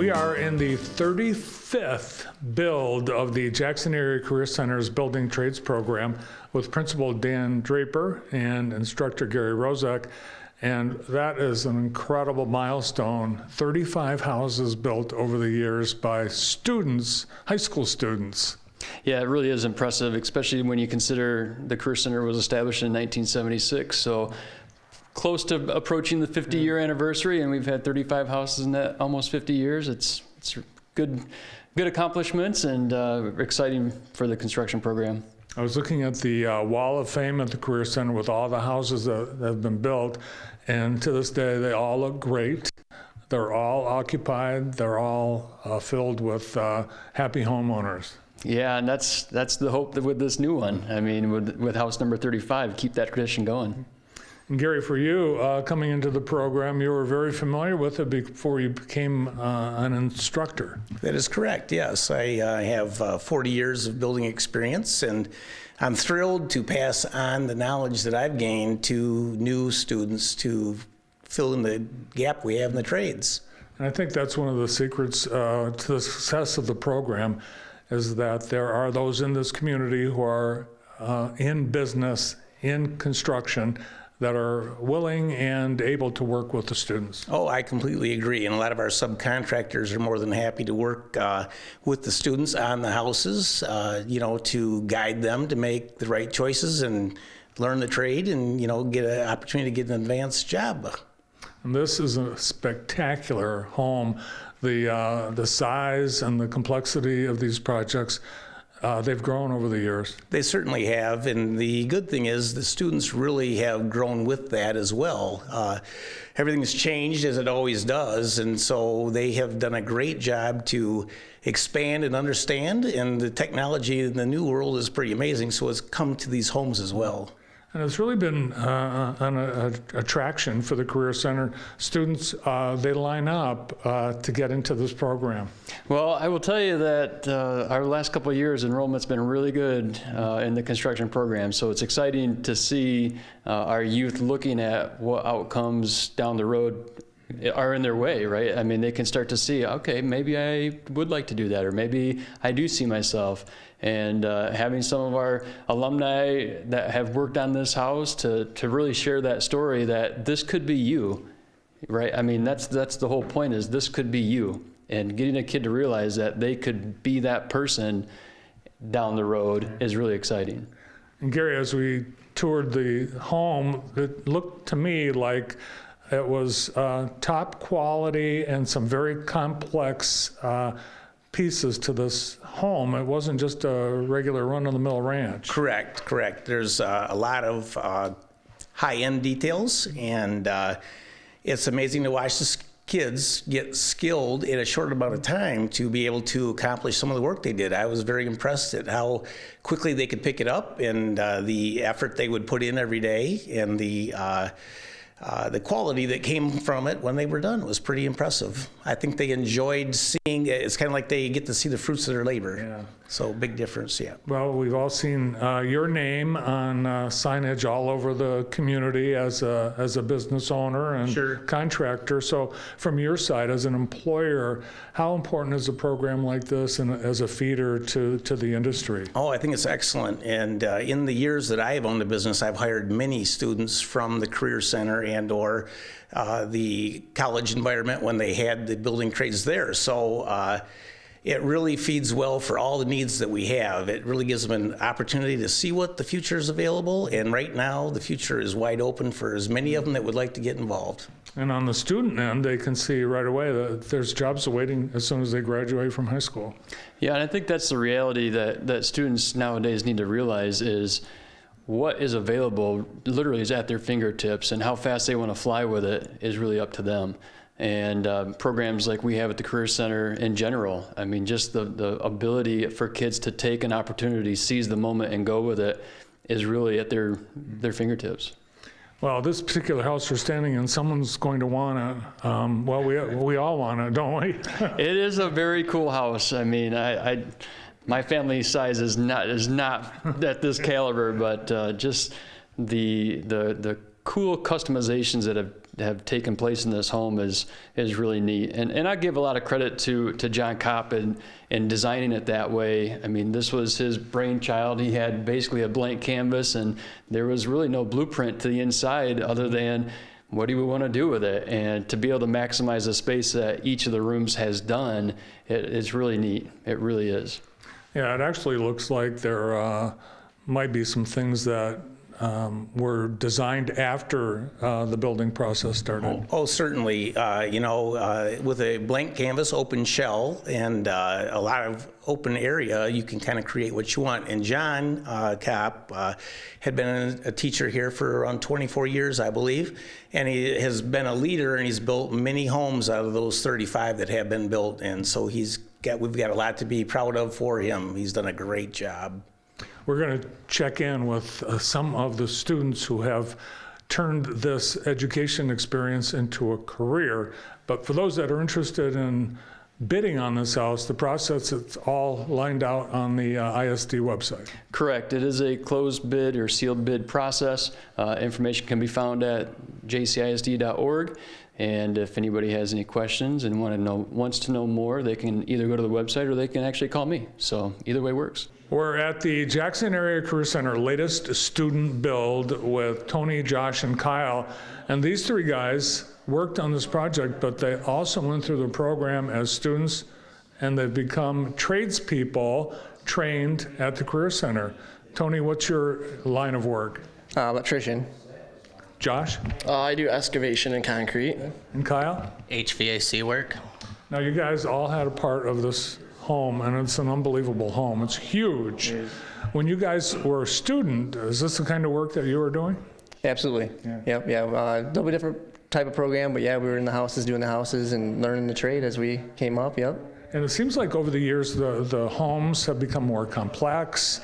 We are in the 35th build of the Jackson Area Career Center's Building Trades Program with Principal Dan Draper and Instructor Gary Rozek. And that is an incredible milestone. 35 houses built over the years by students, high school students. Yeah, it really is impressive, especially when you consider the Career Center was established in 1976. So close to approaching the 50-year anniversary, and we've had 35 houses in that almost 50 years. It's good accomplishments and exciting for the construction program. I was looking at the Wall of Fame at the Career Center with all the houses that have been built, and to this day they all look great. They're all occupied. They're all filled with happy homeowners. Yeah, and that's the hope that with this new one. I mean, with house number 35, keep that tradition going. And Gary, for you, coming into the program, you were very familiar with it before you became an instructor. That is correct, yes. I have 40 years of building experience, and I'm thrilled to pass on the knowledge that I've gained to new students to fill in the gap we have in the trades. And I think that's one of the secrets to the success of the program, is that there are those in this community who are in business, in construction, that are willing and able to work with the students. Oh, I completely agree. And a lot of our subcontractors are more than happy to work with the students on the houses, to guide them to make the right choices and learn the trade and, get an opportunity to get an advanced job. And this is a spectacular home. The size and the complexity of these projects, they've grown over the years. They certainly have, and the good thing is the students really have grown with that as well. Everything's changed as it always does, and so they have done a great job to expand and understand, and the technology in the new world is pretty amazing, so it's come to these homes as well. And it's really been an attraction for the Career Center. Students, they line up to get into this program. Well, I will tell you that our last couple of years, enrollment's been really good in the construction program. So it's exciting to see our youth looking at what outcomes down the road are in their way, right? I mean, they can start to see, okay, maybe I would like to do that, or maybe I do see myself. And having some of our alumni that have worked on this house to really share that story that this could be you, right? I mean, that's the whole point, is this could be you. And getting a kid to realize that they could be that person down the road is really exciting. And Gary, as we toured the home, it looked to me like it was top quality and some very complex pieces to this home. It wasn't just a regular run-of-the-mill ranch. Correct. There's a lot of high-end details, and it's amazing to watch the kids get skilled in a short amount of time to be able to accomplish some of the work they did. I was very impressed at how quickly they could pick it up, and the effort they would put in every day, and the quality that came from it when they were done was pretty impressive. I think they enjoyed seeing it. It's kind of like they get to see the fruits of their labor. Yeah. So big difference, yeah. Well, we've all seen your name on signage all over the community as a business owner and Sure. contractor. So from your side as an employer, how important is a program like this and as a feeder to the industry? Oh, I think it's excellent. And in the years that I have owned the business, I've hired many students from the Career Center and or the college environment when they had the building trades there. So it really feeds well for all the needs that we have. It really gives them an opportunity to see what the future is available. And right now, the future is wide open for as many of them that would like to get involved. And on the student end, they can see right away that there's jobs awaiting as soon as they graduate from high school. Yeah, and I think that's the reality that students nowadays need to realize is what is available literally is at their fingertips, and how fast they want to fly with it is really up to them. And programs like we have at the Career Center in general, I mean, just the ability for kids to take an opportunity, seize the moment and go with it is really at their fingertips. Well, this particular house you're standing in, someone's going to want to, we all want to, don't we? It is a very cool house. I mean, my family size is not at this caliber, but just the cool customizations that have have taken place in this home is really neat. And I give a lot of credit to John Kopp in designing it that way. I mean, this was his brainchild. He had basically a blank canvas, and there was really no blueprint to the inside other than what do we want to do with it? And to be able to maximize the space that each of the rooms has done, it's really neat. It really is. Yeah, it actually looks like there might be some things that were designed after the building process started. Oh, certainly. With a blank canvas, open shell, and a lot of open area, you can kind of create what you want. And John Kopp had been a teacher here for around 24 years, I believe, and he has been a leader, and he's built many homes out of those 35 that have been built. And so we've got a lot to be proud of for him. He's done a great job. We're going to check in with some of the students who have turned this education experience into a career. But for those that are interested in bidding on this house, the process is all lined out on the ISD website. Correct. It is a closed bid or sealed bid process. Information can be found at jcisd.org. And if anybody has any questions and wants to know more, they can either go to the website or they can actually call me. So either way works. We're at the Jackson Area Career Center latest student build with Tony, Josh, and Kyle. And these three guys worked on this project, but they also went through the program as students, and they've become tradespeople trained at the Career Center. Tony, what's your line of work? Electrician. Josh? I do excavation and concrete. And Kyle? HVAC work. Now, you guys all had a part of this home, and it's an unbelievable home. It's huge. When you guys were a student, is this the kind of work that you were doing? Absolutely. Yeah. Yep. A little bit different type of program, but yeah, we were in the houses doing the houses and learning the trade as we came up. Yep. And it seems like over the years, the homes have become more complex,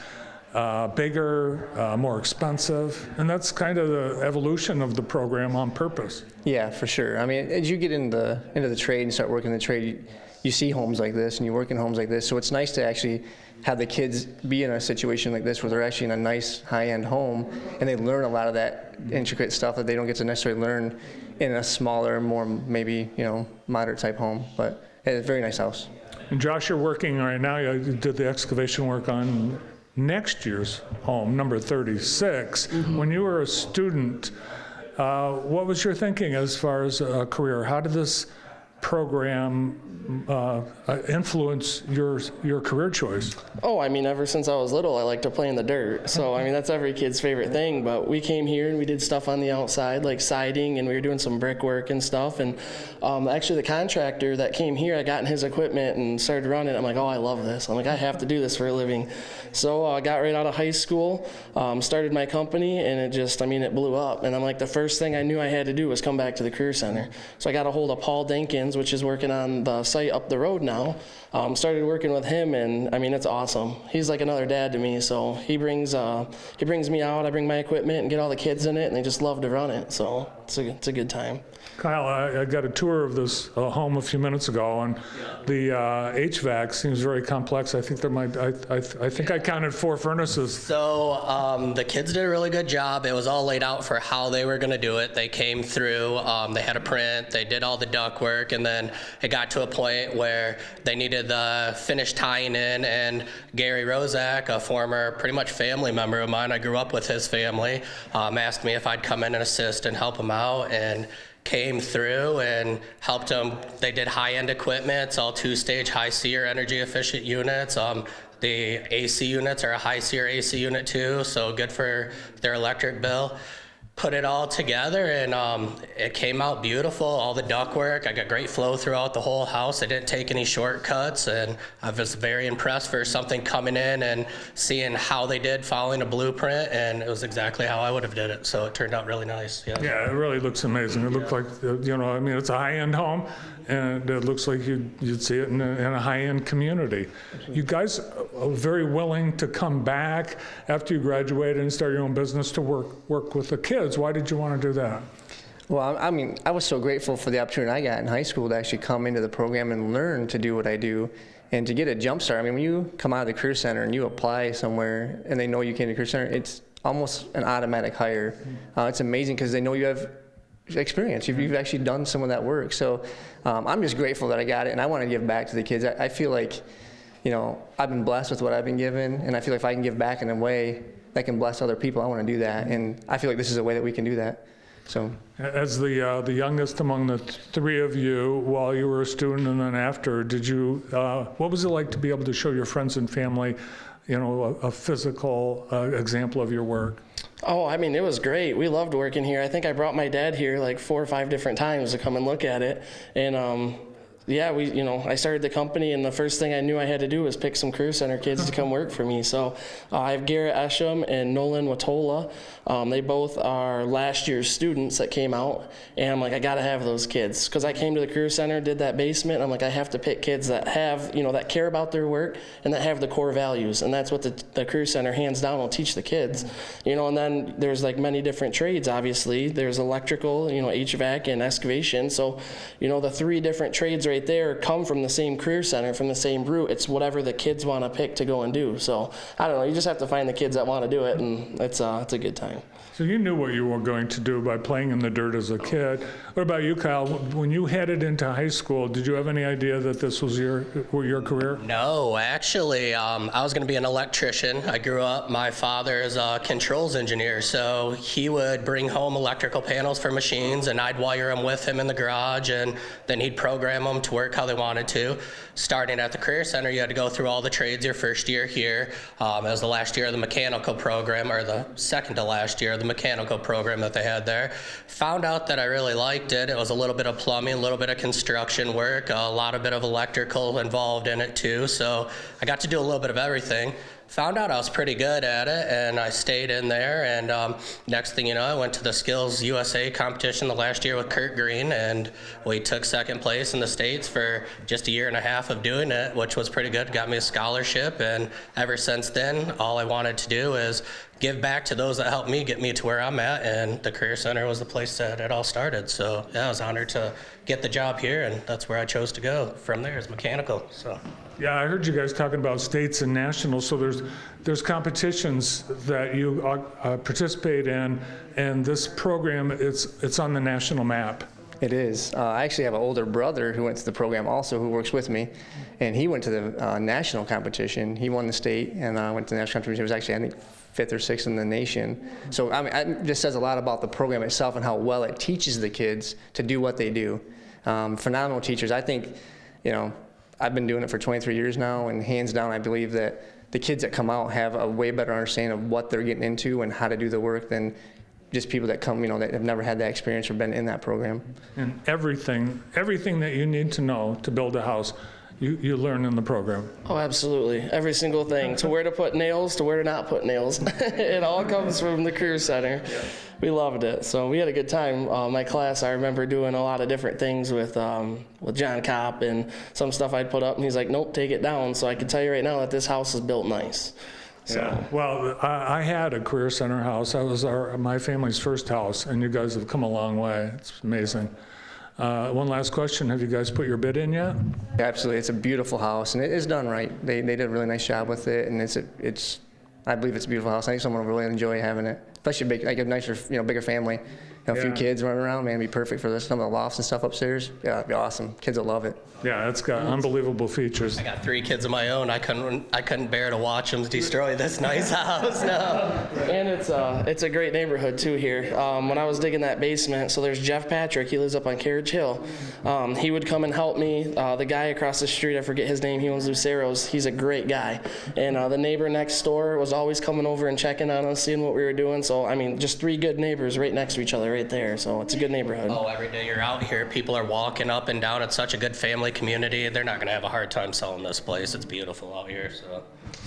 bigger, more expensive, and that's kind of the evolution of the program on purpose. Yeah, for sure. I mean, as you get into the trade and start working the trade, you see homes like this and you work in homes like this. So it's nice to actually have the kids be in a situation like this where they're actually in a nice high-end home and they learn a lot of that intricate stuff that they don't get to necessarily learn in a smaller, more maybe, moderate type home. But it's a very nice house. And Josh, you're working right now, you did the excavation work on next year's home, number 36. Mm-hmm. When you were a student, what was your thinking as far as a career? How did this program influence your career choice? Oh, I mean, ever since I was little, I like to play in the dirt. So, I mean, that's every kid's favorite thing. But we came here and we did stuff on the outside, like siding, and we were doing some brickwork and stuff. And actually, the contractor that came here, I got in his equipment and started running. I'm like, oh, I love this. I'm like, I have to do this for a living. So I got right out of high school, started my company, and it blew up. And I'm like, the first thing I knew I had to do was come back to the Career Center. So I got a hold of Paul Dinkins, which is working on the site up the road now. Started working with him, and I mean, it's awesome. He's like another dad to me. So he brings me out. I bring my equipment and get all the kids in it, and they just love to run it. So it's a good time. Kyle, I got a tour of this home a few minutes ago, and the HVAC seems very complex. I think I think I counted 4 furnaces. So the kids did a really good job. It was all laid out for how they were going to do it. They came through, they had a print, they did all the duct work, and then it got to a point where they needed the finished tying in, and Gary Rozak, a former pretty much family member of mine, I grew up with his family, asked me if I'd come in and assist and help him out, and came through and helped them. They did high-end equipment. It's all 2-stage high SEER energy efficient units. The AC units are a high SEER AC unit too, so good for their electric bill. Put it all together, and it came out beautiful. All the ductwork, I got great flow throughout the whole house. I didn't take any shortcuts, and I was very impressed for something coming in and seeing how they did following a blueprint, and it was exactly how I would have did it. So it turned out really nice. Yeah, it really looks amazing. It looked like, it's a high-end home, and it looks like you'd see it in a high-end community. You guys are very willing to come back after you graduated and start your own business to work with the kids. Why did you want to do that? Well, I mean, I was so grateful for the opportunity I got in high school to actually come into the program and learn to do what I do and to get a jump start. I mean, when you come out of the Career Center and you apply somewhere and they know you came to the Career Center, it's almost an automatic hire. It's amazing because they know you have experience. You've actually done some of that work. So I'm just grateful that I got it, and I want to give back to the kids. I feel like, I've been blessed with what I've been given, and I feel like if I can give back in a way that can bless other people, I want to do that. And I feel like this is a way that we can do that. So, As the youngest among the three of you, while you were a student and then after, what was it like to be able to show your friends and family, a physical example of your work? Oh, I mean, it was great. We loved working here. I think I brought my dad here like 4 or 5 different times to come and look at it. And yeah, I started the company, and the first thing I knew I had to do was pick some Career Center kids to come work for me. So I have Garrett Esham and Nolan Watola. They both are last year's students that came out, and I'm like, I got to have those kids. Because I came to the Career Center, did that basement, I'm like, I have to pick kids that have, that care about their work and that have the core values. And that's what the Career Center, hands down, will teach the kids. And then there's like many different trades, obviously. There's electrical, HVAC, and excavation. So, the 3 different trades right there come from the same Career Center, from the same root. It's whatever the kids want to pick to go and do. So I don't know, you just have to find the kids that want to do it, and it's a good time. So you knew what you were going to do by playing in the dirt as a kid. What about you, Kyle? When you headed into high school, did you have any idea that this was your career? No, actually, I was going to be an electrician. I grew up, my father is a controls engineer, so he would bring home electrical panels for machines, and I'd wire them with him in the garage, and then he'd program them to work how they wanted to. Starting at the Career Center, you had to go through all the trades your first year here. It was the last year of the mechanical program, or the second to last year of the mechanical program that they had there. Found out that I really liked it. It was a little bit of plumbing, a little bit of construction work, a lot of bit of electrical involved in it too. So I got to do a little bit of everything. Found out I was pretty good at it, and I stayed in there, and next thing you know, I went to the Skills USA competition the last year with Kurt Green, and we took second place in the States for just a year and a half of doing it, which was pretty good. Got me a scholarship, and ever since then, all I wanted to do is give back to those that helped me get me to where I'm at, and the Career Center was the place that it all started. So yeah, I was honored to get the job here, and that's where I chose to go from there, is mechanical. So. Yeah, I heard you guys talking about states and nationals. So there's competitions that you participate in, and this program, it's on the national map. it is. I actually have an older brother who went to the program also, who works with me, and he went to the national competition. He won the state, and went to the national competition. It was actually, I think, 5th or 6th in the nation. So I mean, it just says a lot about the program itself and how well it teaches the kids to do what they do. Phenomenal teachers. I think, I've been doing it for 23 years now, and hands down, I believe that the kids that come out have a way better understanding of what they're getting into and how to do the work than just people that come, that have never had that experience or been in that program. And everything that you need to know to build a house, you learn in the program. Oh, absolutely. Every single thing. To where to put nails, to where to not put nails. It all comes from the Career Center. Yeah. We loved it. So we had a good time. My class, I remember doing a lot of different things with John Kopp, and some stuff I'd put up, and he's like, nope, take it down. So I can tell you right now that this house is built nice. So. Yeah. Well, I had a Career Center house. That was my family's first house, and you guys have come a long way. It's amazing. One last question. Have you guys put your bid in yet? Absolutely. It's a beautiful house, and it is done right. They did a really nice job with it, and it's I believe it's a beautiful house. I think someone will really enjoy having it, especially like a nicer, bigger family. A few kids running around, man, it'd be perfect for some of the lofts and stuff upstairs. Yeah, it'd be awesome. Kids will love it. Yeah, it's got unbelievable features. I got 3 kids of my own. I couldn't bear to watch them destroy this nice house. No. And it's a great neighborhood too here. When I was digging that basement, so there's Jeff Patrick. He lives up on Carriage Hill. He would come and help me. The guy across the street, I forget his name. He owns Lucero's. He's a great guy. And the neighbor next door was always coming over and checking on us, seeing what we were doing. So I mean, just 3 good neighbors right next to each other, right there. So it's a good neighborhood. Oh, every day you're out here, people are walking up and down. It's such a good family community. They're not going to have a hard time selling this place. It's beautiful out here. So.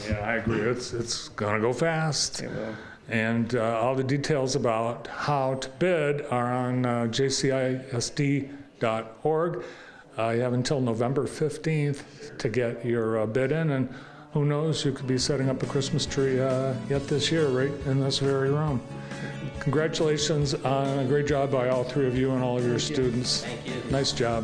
Yeah, I agree. It's going to go fast. And all the details about how to bid are on jcisd.org. You have until November 15th to get your bid in, and who knows, you could be setting up a Christmas tree yet this year, right in this very room. Congratulations on a great job by all 3 of you and all of your students. Thank you. Nice job.